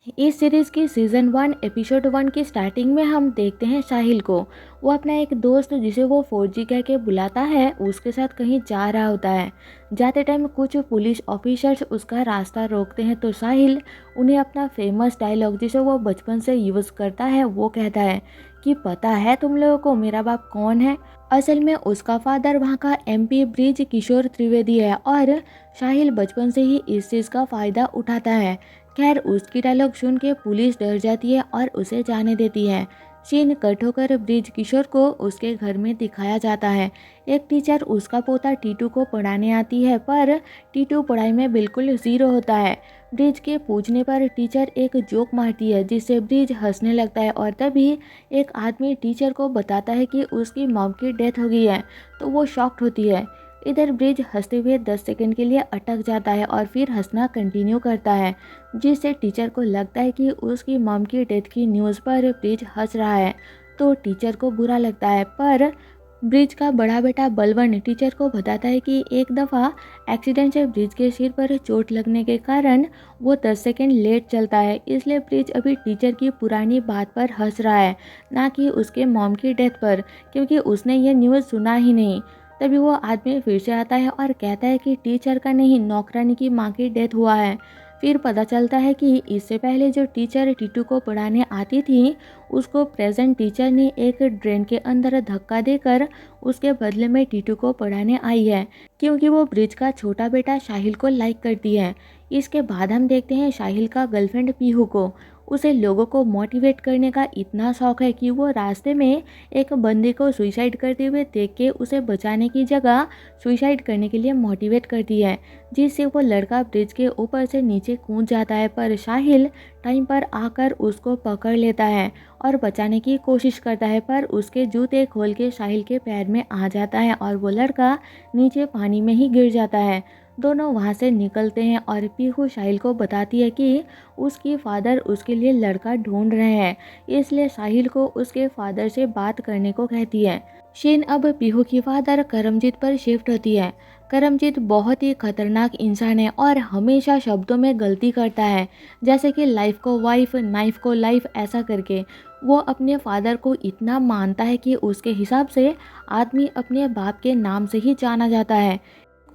इस सीरीज की season 1 episode 1 की स्टार्टिंग में हम देखते हैं साहिल को। वो अपना एक दोस्त जिसे वो फौजी कह के बुलाता है उसके साथ कहीं जा रहा होता है। जाते टाइम कुछ पुलिस ऑफिसर्स उसका रास्ता रोकते हैं तो साहिल उन्हें अपना फेमस डायलॉग जिसे वो बचपन से यूज़ करता है वो कहता है कि पता है तुम लोगों को मेरा बाप कौन है। असल में उसका फादर वहाँ का एमपी ब्रिज किशोर त्रिवेदी है और साहिल बचपन से ही इस चीज़ का फ़ायदा उठाता है। खैर उसकी डायलॉग सुन के पुलिस डर जाती है और उसे जाने देती है। सीन कट होकर ब्रिज किशोर को उसके घर में दिखाया जाता है। एक टीचर उसका पोता टीटू को पढ़ाने आती है पर टीटू पढ़ाई में बिल्कुल ज़ीरो होता है। ब्रिज के पूछने पर टीचर एक जोक मारती है जिससे ब्रिज हंसने लगता है और तभी एक आदमी टीचर को बताता है कि उसकी मॉम की डेथ हो गई है तो वो शॉक्ड होती है। इधर ब्रिज हंसते हुए 10 सेकंड के लिए अटक जाता है और फिर हंसना कंटिन्यू करता है जिससे टीचर को लगता है कि उसकी मॉम की डेथ की न्यूज़ पर ब्रिज हंस रहा है तो टीचर को बुरा लगता है। पर ब्रिज का बड़ा बेटा बलवन टीचर को बताता है कि एक दफ़ा एक्सीडेंट से ब्रिज के सिर पर चोट लगने के कारण वो 10 सेकंड लेट चलता है, इसलिए ब्रिज अभी टीचर की पुरानी बात पर हंस रहा है ना कि उसके मॉम की डेथ पर, क्योंकि उसने ये न्यूज़ सुना ही नहीं। तभी वो आदमी फिर से आता है और कहता है कि टीचर का नहीं नौकरानी की माँ की डेथ हुआ है। फिर पता चलता है कि इससे पहले जो टीचर टीटू को पढ़ाने आती थी उसको प्रेजेंट टीचर ने एक ड्रेन के अंदर धक्का देकर उसके बदले में टीटू को पढ़ाने आई है, क्योंकि वो ब्रिज का छोटा बेटा साहिल को लाइक करती है। इसके बाद हम देखते हैं साहिल का गर्लफ्रेंड पीहू को। उसे लोगों को मोटिवेट करने का इतना शौक है कि वो रास्ते में एक बंदे को सुसाइड करते हुए देख के उसे बचाने की जगह सुसाइड करने के लिए मोटिवेट करती है, जिससे वो लड़का ब्रिज के ऊपर से नीचे कूद जाता है। पर साहिल टाइम पर आकर उसको पकड़ लेता है और बचाने की कोशिश करता है, पर उसके जूते खोल के साहिल के पैर में आ जाता है और वो लड़का नीचे पानी में ही गिर जाता है। दोनों वहाँ से निकलते हैं और पीहू साहिल को बताती है कि उसकी फादर उसके लिए लड़का ढूंढ रहे हैं, इसलिए साहिल को उसके फादर से बात करने को कहती है। शीन अब पीहू की फादर करमजीत पर शिफ्ट होती है। करमजीत बहुत ही खतरनाक इंसान है और हमेशा शब्दों में गलती करता है, जैसे कि लाइफ को वाइफ नाइफ को लाइफ ऐसा करके। वो अपने फादर को इतना मानता है कि उसके हिसाब से आदमी अपने बाप के नाम से ही जाना जाता है।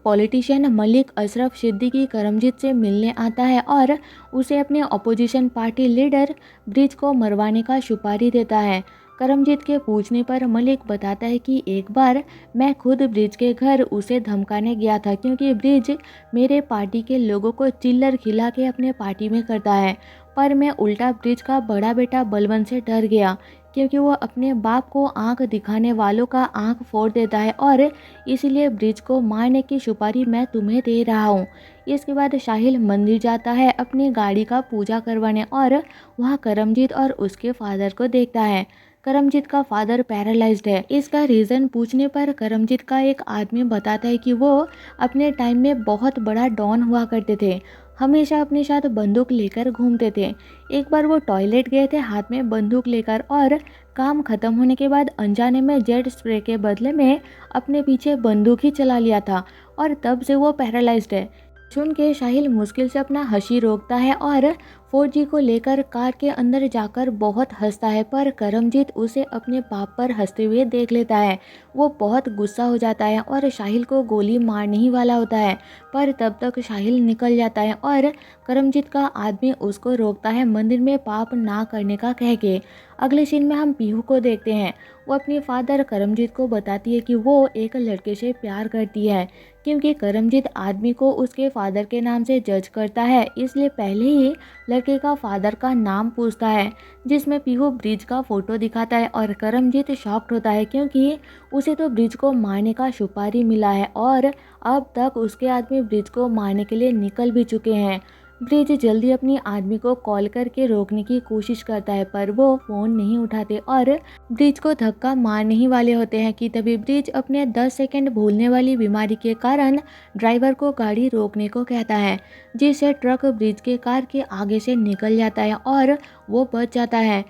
पॉलिटिशियन मलिक अशरफ सिद्दीकी करमजीत से मिलने आता है और उसे अपने अपोजिशन पार्टी लीडर ब्रिज को मरवाने का सुपारी देता है। करमजीत के पूछने पर मलिक बताता है कि एक बार मैं खुद ब्रिज के घर उसे धमकाने गया था, क्योंकि ब्रिज मेरे पार्टी के लोगों को चिल्लर खिला के अपने पार्टी में करता है। पर मैं उल्टा ब्रिज का बड़ा बेटा बलवंत से डर गया, क्योंकि वो अपने बाप को आंख दिखाने वालों का आंख फोड़ देता है और इसीलिए ब्रिज को मारने की सुपारी मैं तुम्हें दे रहा हूँ। इसके बाद साहिल मंदिर जाता है अपनी गाड़ी का पूजा करवाने और वहाँ करमजीत और उसके फादर को देखता है। करमजीत का फादर पैरालाइज्ड है। इसका रीज़न पूछने पर करमजीत का एक आदमी बताता है कि वो अपने टाइम में बहुत बड़ा डॉन हुआ करते थे, हमेशा अपने साथ बंदूक लेकर घूमते थे। एक बार वो टॉयलेट गए थे हाथ में बंदूक लेकर और काम खत्म होने के बाद अनजाने में जेट स्प्रे के बदले में अपने पीछे बंदूक ही चला लिया था और तब से वो पैरालाइज्ड है। सुन के साहिल मुश्किल से अपना हंसी रोकता है और 4G को लेकर कार के अंदर जाकर बहुत हंसता है, पर करमजीत उसे अपने बाप पर हंसते हुए देख लेता है। वो बहुत गुस्सा हो जाता है और साहिल को गोली मारने ही वाला होता है, पर तब तक साहिल निकल जाता है और करमजीत का आदमी उसको रोकता है मंदिर में पाप ना करने का कह के। अगले सीन में हम पीहू को देखते हैं। वो अपनी फादर करमजीत को बताती है कि वो एक लड़के से प्यार करती है, क्योंकि करमजीत आदमी को उसके फादर के नाम से जज करता है, इसलिए पहले ही लड़के का फादर का नाम पूछता है, जिसमें पीहू ब्रिज का फोटो दिखाता है और करमजीत शॉक्ड होता है, क्योंकि उसे तो ब्रिज को मारने का सुपारी मिला है और अब तक उसके आदमी ब्रिज को मारने के लिए निकल भी चुके हैं। ब्रिज जल्दी अपनी आदमी को कॉल करके रोकने की कोशिश करता है, पर वो फ़ोन नहीं उठाते और ब्रिज को धक्का मारने ही वाले होते हैं कि तभी ब्रिज अपने 10 सेकंड भूलने वाली बीमारी के कारण ड्राइवर को गाड़ी रोकने को कहता है, जिससे ट्रक ब्रिज के कार के आगे से निकल जाता है और वो बच जाता है।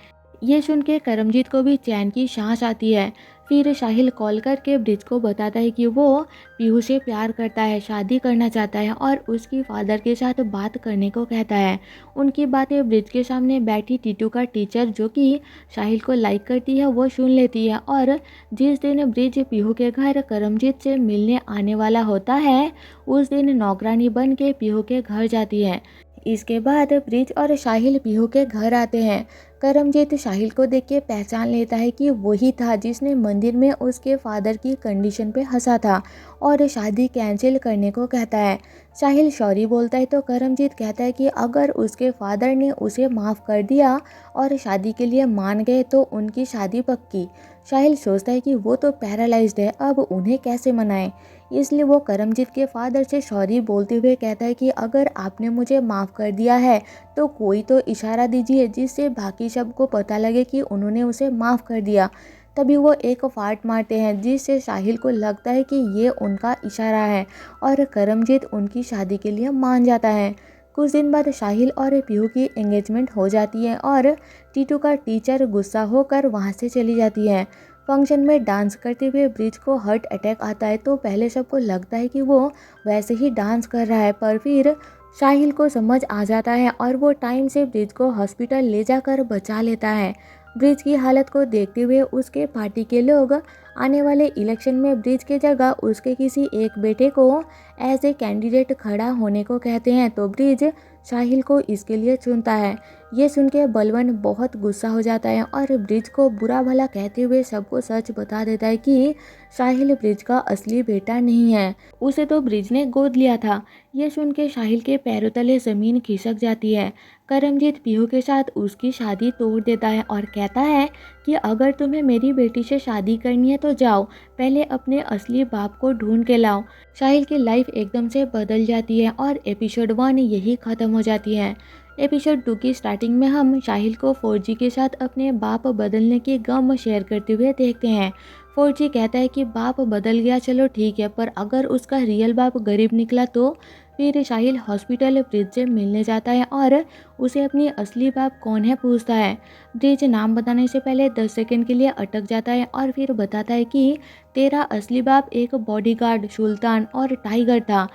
ये सुन के करमजीत को भी चैन की सांस आती है। फिर साहिल कॉल करके ब्रिज को बताता है कि वो पीहू से प्यार करता है, शादी करना चाहता है और उसकी फादर के साथ बात करने को कहता है। उनकी बातें ब्रिज के सामने बैठी टीटू का टीचर, जो कि साहिल को लाइक करती है, वो सुन लेती है। और जिस दिन ब्रिज पीहू के घर करमजीत से मिलने आने वाला होता है, उस दिन नौकरानी बन के पीहू के घर जाती है। इसके बाद ब्रिज और साहिल पीहू के घर आते हैं। करमजीत साहिल को देख के पहचान लेता है कि वही था जिसने मंदिर में उसके फादर की कंडीशन पे हंसा था और शादी कैंसिल करने को कहता है। साहिल सॉरी बोलता है तो करमजीत कहता है कि अगर उसके फादर ने उसे माफ़ कर दिया और शादी के लिए मान गए तो उनकी शादी पक्की। साहिल सोचता है कि वो तो पैरालाइज्ड है, अब उन्हें कैसे मनाएं। इसलिए वो करमजीत के फादर से सॉरी बोलते हुए कहता है कि अगर आपने मुझे माफ़ कर दिया है तो कोई तो इशारा दीजिए जिससे बाकी सबको पता लगे कि उन्होंने उसे माफ़ कर दिया। तभी वो एक फाट मारते हैं जिससे साहिल को लगता है कि ये उनका इशारा है और करमजीत उनकी शादी के लिए मान जाता है। कुछ दिन बाद साहिल और पीहू की एंगेजमेंट हो जाती है और टीटू का टीचर गुस्सा होकर वहाँ से चली जाती है। फंक्शन में डांस करते हुए ब्रिज को हार्ट अटैक आता है तो पहले सबको लगता है कि वो वैसे ही डांस कर रहा है, पर फिर साहिल को समझ आ जाता है और वो टाइम से ब्रिज को हॉस्पिटल ले जाकर बचा लेता है। ब्रिज की हालत को देखते हुए उसके पार्टी के लोग आने वाले इलेक्शन में ब्रिज के जगह उसके किसी एक बेटे को एज ए कैंडिडेट खड़ा होने को कहते हैं, तो ब्रिज साहिल को इसके लिए चुनता है। ये सुन के बलवन बहुत गुस्सा हो जाता है और ब्रिज को बुरा भला कहते हुए सबको सच बता देता है कि साहिल ब्रिज का असली बेटा नहीं है, उसे तो ब्रिज ने गोद लिया था। ये सुन के साहिल के पैरों तले ज़मीन खिसक जाती है। करमजीत पीहू के साथ उसकी शादी तोड़ देता है और कहता है कि अगर तुम्हें मेरी बेटी से शादी करनी है तो जाओ, पहले अपने असली बाप को ढूंढ के लाओ। साहिल की लाइफ एकदम से बदल जाती है और एपिसोड 1 यही ख़त्म हो जाती है। एपिसोड 2 की स्टार्टिंग में हम साहिल को 4G के साथ अपने बाप बदलने की गम शेयर करते हुए देखते हैं। 4G कहता है कि बाप बदल गया चलो ठीक है, पर अगर उसका रियल बाप गरीब निकला तो। फिर साहिल हॉस्पिटल ब्रिज से मिलने जाता है और उसे अपनी असली बाप कौन है पूछता है। ब्रिज नाम बताने से पहले 10 सेकंड के लिए अटक जाता है और फिर बताता है कि तेरा असली बाप एक बॉडीगार्ड, सुल्तान और टाइगर था,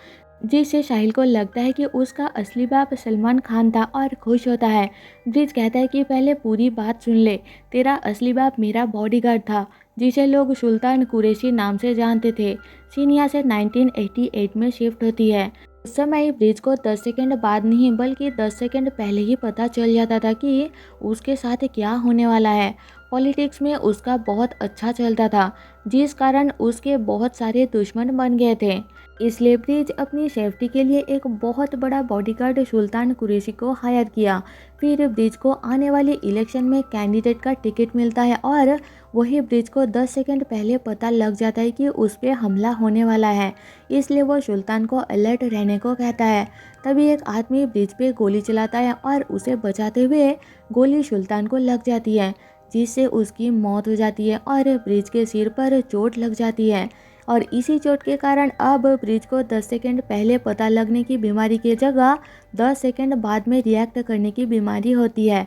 जिससे साहिल को लगता है कि उसका असली बाप सलमान खान था और खुश होता है। ब्रिज कहता है कि पहले पूरी बात सुन ले, तेरा असली बाप मेरा बॉडीगार्ड था जिसे लोग सुल्तान कुरैशी नाम से जानते थे। सीन यहाँ से 1988 में शिफ्ट होती है। उस समय ब्रिज को 10 सेकंड बाद नहीं बल्कि 10 सेकंड पहले ही पता चल जाता था कि उसके साथ क्या होने वाला है। पॉलिटिक्स में उसका बहुत अच्छा चलता था, जिस कारण उसके बहुत सारे दुश्मन बन गए थे। इसलिए ब्रिज अपनी सेफ्टी के लिए एक बहुत बड़ा बॉडीगार्ड सुल्तान कुरैशी को हायर किया। फिर ब्रिज को आने वाले इलेक्शन में कैंडिडेट का टिकट मिलता है और वही ब्रिज को 10 सेकंड पहले पता लग जाता है कि उस पर हमला होने वाला है, इसलिए वो सुल्तान को अलर्ट रहने को कहता है। तभी एक आदमी ब्रिज पे गोली चलाता है और उसे बचाते हुए गोली सुल्तान को लग जाती है, जिससे उसकी मौत हो जाती है और ब्रिज के सिर पर चोट लग जाती है। और इसी चोट के कारण अब ब्रिज को 10 सेकंड पहले पता लगने की बीमारी की जगह 10 सेकंड बाद में रिएक्ट करने की बीमारी होती है।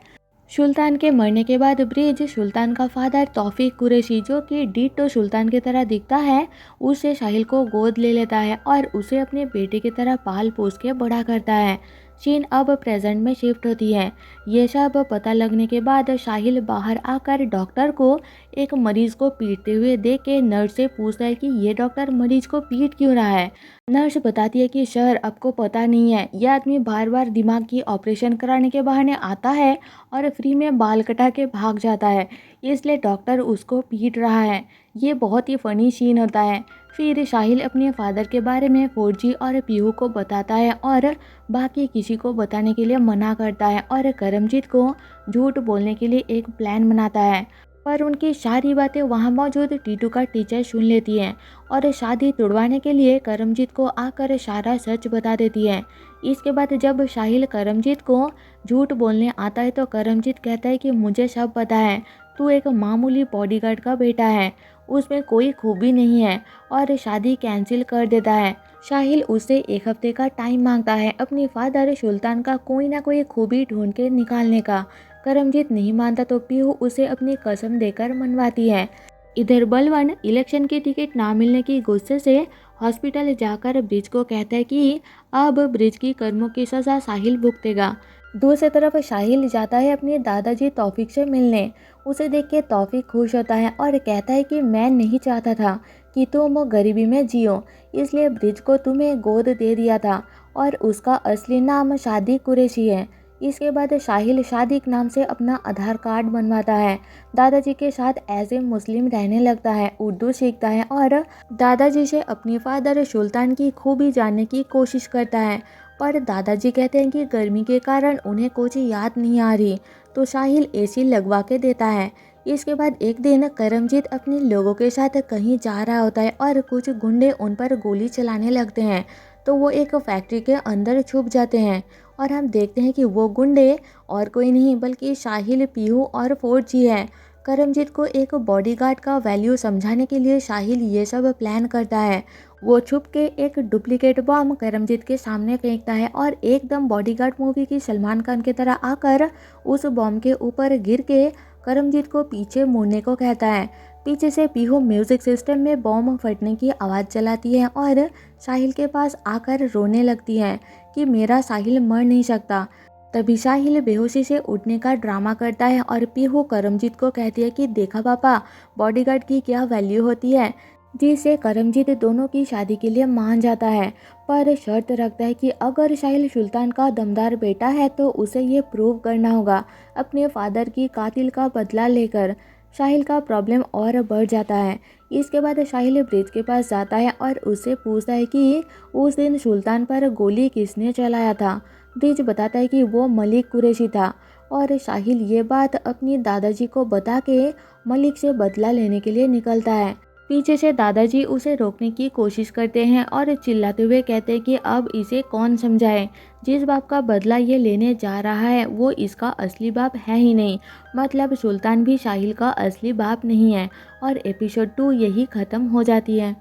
सुल्तान के मरने के बाद ब्रिज सुल्तान का फादर तौफीक कुरैशी, जो कि डिट्टो सुल्तान की तरह दिखता है, उससे साहिल को गोद ले लेता है और उसे अपने बेटे की तरह पाल पोस के बड़ा करता है। सीन अब प्रेजेंट में शिफ्ट होती है। ये सब पता लगने के बाद साहिल बाहर आकर डॉक्टर को एक मरीज को पीटते हुए देख के नर्स से पूछता है कि ये डॉक्टर मरीज को पीट क्यों रहा है। नर्स बताती है कि सर, आपको पता नहीं है, यह आदमी बार बार दिमाग की ऑपरेशन कराने के बहाने आता है और फ्री में बाल कटा के भाग जाता है, इसलिए डॉक्टर उसको पीट रहा है। ये बहुत ही फनी सीन होता है। फिर साहिल अपने फादर के बारे में 4G और पीहू को बताता है और बाकी किसी को बताने के लिए मना करता है और करमजीत को झूठ बोलने के लिए एक प्लान बनाता है, पर उनकी सारी बातें वहाँ मौजूद टीटू का टीचर सुन लेती है और शादी तुड़वाने के लिए करमजीत को आकर सारा सच बता देती है। इसके बाद जब साहिल करमजीत को झूठ बोलने आता है तो करमजीत कहता है कि मुझे सब पता है, तू एक मामूली बॉडीगार्ड का बेटा है, उसमें कोई खूबी नहीं है, और शादी कैंसिल कर देता है। साहिल उससे एक हफ्ते का टाइम मांगता है अपनी फादर सुल्तान का कोई ना कोई खूबी ढूंढ के निकालने का। करमजीत नहीं मानता तो पीहू उसे अपनी कसम देकर मनवाती है। इधर बलवन इलेक्शन की टिकट ना मिलने की गुस्से से हॉस्पिटल जाकर ब्रिज को कहता है कि अब ब्रिज की कर्मों की सज़ा साहिल भुगतेगा। दूसरी तरफ साहिल जाता है अपने दादाजी तौफीक से मिलने। उसे देख के तौफीक खुश होता है और कहता है कि मैं नहीं चाहता था कि तुम गरीबी में जियो, इसलिए ब्रिज को तुम्हें गोद दे दिया था और उसका असली नाम शादिक कुरैशी है। इसके बाद साहिल शादिक नाम से अपना आधार कार्ड बनवाता है, दादाजी के साथ एज ए मुस्लिम रहने लगता है, उर्दू सीखता है और दादाजी से अपनी फादर सुल्तान की खूबी जानने की कोशिश करता है। पर दादाजी कहते हैं कि गर्मी के कारण उन्हें कुछ याद नहीं आ रही, तो साहिल एसी लगवा के देता है। इसके बाद एक दिन करमजीत अपने लोगों के साथ कहीं जा रहा होता है और कुछ गुंडे उन पर गोली चलाने लगते हैं, तो वो एक फैक्ट्री के अंदर छुप जाते हैं और हम देखते हैं कि वो गुंडे और कोई नहीं बल्कि साहिल, पीहू और फौजी है। करमजीत को एक बॉडीगार्ड का वैल्यू समझाने के लिए साहिल ये सब प्लान करता है। वो छुप के एक डुप्लीकेट बॉम्ब करमजीत के सामने फेंकता है और एकदम बॉडीगार्ड मूवी की सलमान खान की तरह आकर उस बॉम्ब के ऊपर गिर के करमजीत को पीछे मुड़ने को कहता है। पीछे से पीहू म्यूजिक सिस्टम में बॉम्ब फटने की आवाज़ चलाती है और साहिल के पास आकर रोने लगती है कि मेरा साहिल मर नहीं सकता। तभी साहिल बेहोशी से उठने का ड्रामा करता है और पीहू करमजीत को कहती है कि देखा पापा, बॉडीगार्ड की क्या वैल्यू होती है, जिससे करमजीत दोनों की शादी के लिए मान जाता है। पर शर्त रखता है कि अगर साहिल सुल्तान का दमदार बेटा है तो उसे ये प्रूव करना होगा अपने फादर की कातिल का बदला लेकर। साहिल का प्रॉब्लम और बढ़ जाता है। इसके बाद साहिल ब्रिज के पास जाता है और उससे पूछता है कि उस दिन सुल्तान पर गोली किसने चलाया था। ब्रिज बताता है कि वो मलिक कुरैशी था और साहिल ये बात अपनी दादाजी को बता के मलिक से बदला लेने के लिए निकलता है। पीछे से दादाजी उसे रोकने की कोशिश करते हैं और चिल्लाते हुए कहते हैं कि अब इसे कौन समझाए, जिस बाप का बदला ये लेने जा रहा है वो इसका असली बाप है ही नहीं, मतलब सुल्तान भी साहिल का असली बाप नहीं है। और एपिसोड 2 यही ख़त्म हो जाती है।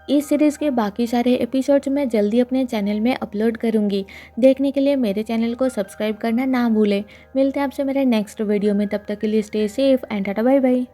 इस सीरीज़ के बाकी सारे एपिसोड्स मैं जल्दी अपने चैनल में अपलोड करूंगी। देखने के लिए मेरे चैनल को सब्सक्राइब करना ना भूलें। मिलते हैं आपसे मेरे नेक्स्ट वीडियो में, तब तक के लिए stay safe and tata bye bye.